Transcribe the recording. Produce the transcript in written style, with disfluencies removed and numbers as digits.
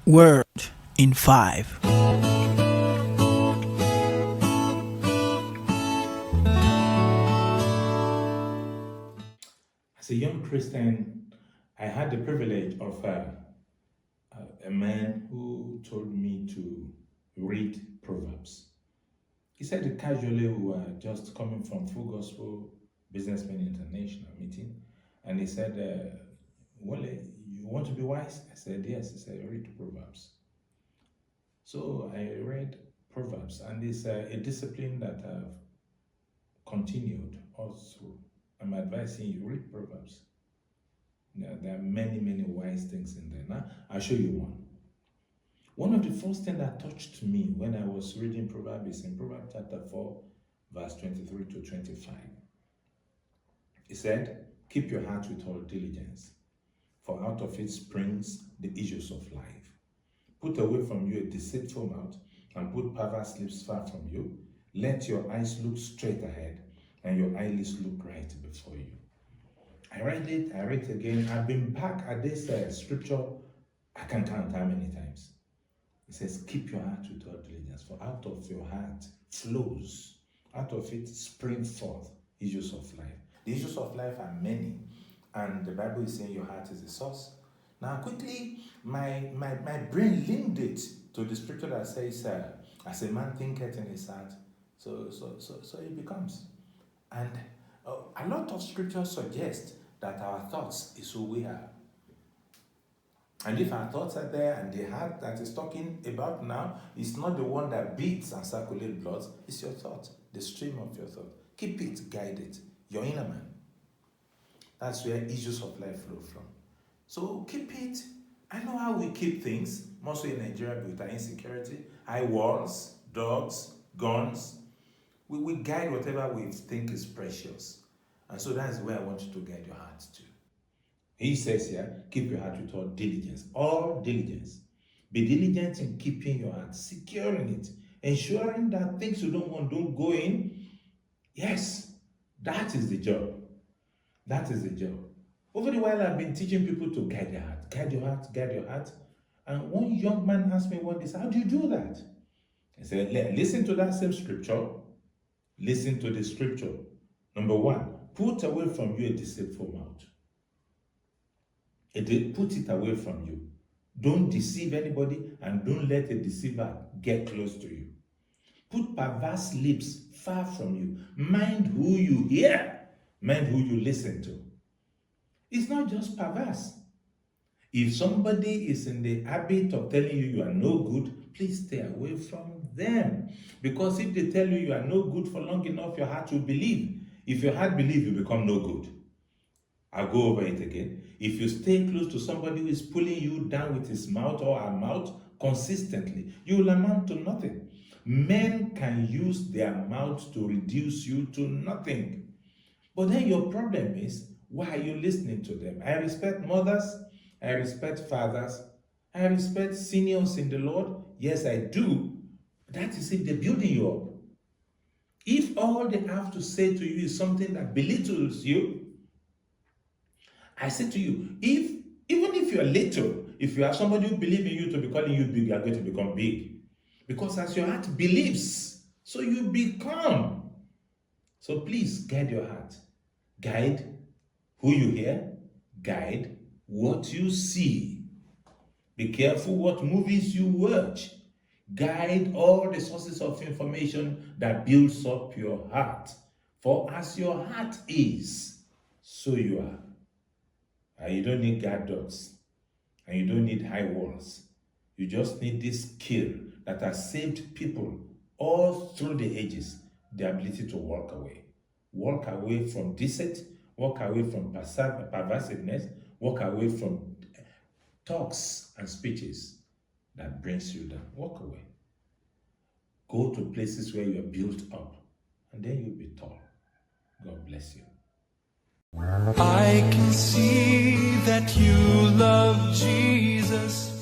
Word in 5. As a young Christian, I had the privilege of a man who told me to read Proverbs. He said it casually. We were just coming from Full Gospel Businessmen International meeting, and he said, Wale, you want to be wise? I said, yes. He said, read Proverbs. So I read Proverbs, and it's a discipline that I've continued all through. I'm advising you, read Proverbs. There are many, many wise things in there. Now, I'll show you one. One of the first things that touched me when I was reading Proverbs is in Proverbs chapter 4, verse 23 to 25. It said, keep your heart with all diligence, for out of it springs the issues of life. Put away from you a deceitful mouth, and put perverse lips far from you. Let your eyes look straight ahead, and your eyelids look right before you. I read it again. I've been back at this scripture, I can't count how many times. It says, keep your heart with all diligence, for out of your heart flows, out of it spring forth issues of life. The issues of life are many, and the Bible is saying your heart is the source. Now, quickly, my brain linked it to the scripture that says, as a man thinketh in his heart, so it becomes. And a lot of scriptures suggest that our thoughts is who we are. And if our thoughts are there, and the heart that is talking about now is not the one that beats and circulates blood, it's your thought, the stream of your thought. Keep it, guide it, your inner man. That's where issues of life flow from. So keep it. I know how we keep things, mostly in Nigeria with our insecurity, high walls, dogs, guns. We guide whatever we think is precious. And so that's where I want you to guide your heart to. He says here, keep your heart with all diligence. All diligence. Be diligent in keeping your heart, securing it, ensuring that things you don't want don't go in. Yes, that is the job. That is the job. Over the while, I've been teaching people to guide their heart. Guide your heart, guide your heart. And one young man asked me one day, how do you do that? I said, listen to that same scripture. Listen to the scripture. Number 1, put away from you a deceitful mouth. Put it away from you. Don't deceive anybody, and don't let a deceiver get close to you. Put perverse lips far from you. Mind who you hear. Mind who you listen to. It's not just perverse. If somebody is in the habit of telling you you are no good, please stay away from them. Because if they tell you you are no good for long enough, your heart will believe. If your heart believes, you become no good. I'll go over it again. If you stay close to somebody who is pulling you down with his mouth or her mouth consistently, you will amount to nothing. Men can use their mouth to reduce you to nothing. But then your problem is, why are you listening to them? I respect mothers. I respect fathers. I respect seniors in the Lord. Yes, I do. That is if they're building you up. If all they have to say to you is something that belittles you, I say to you, even if you're little, if you have somebody who believes in you to be calling you big, you are going to become big. Because as your heart believes, so you become. So please guide your heart. Guide who you hear. Guide what you see. Be careful what movies you watch. Guide all the sources of information that builds up your heart. For as your heart is, so you are. And you don't need guard dogs. And you don't need high walls. You just need this skill that has saved people all through the ages, the ability to walk away. Walk away from deceit, walk away from perversiveness, walk away from talks and speeches that brings you down. Walk away. Go to places where you are built up, and then you'll be tall. God bless you. I can see that you love Jesus.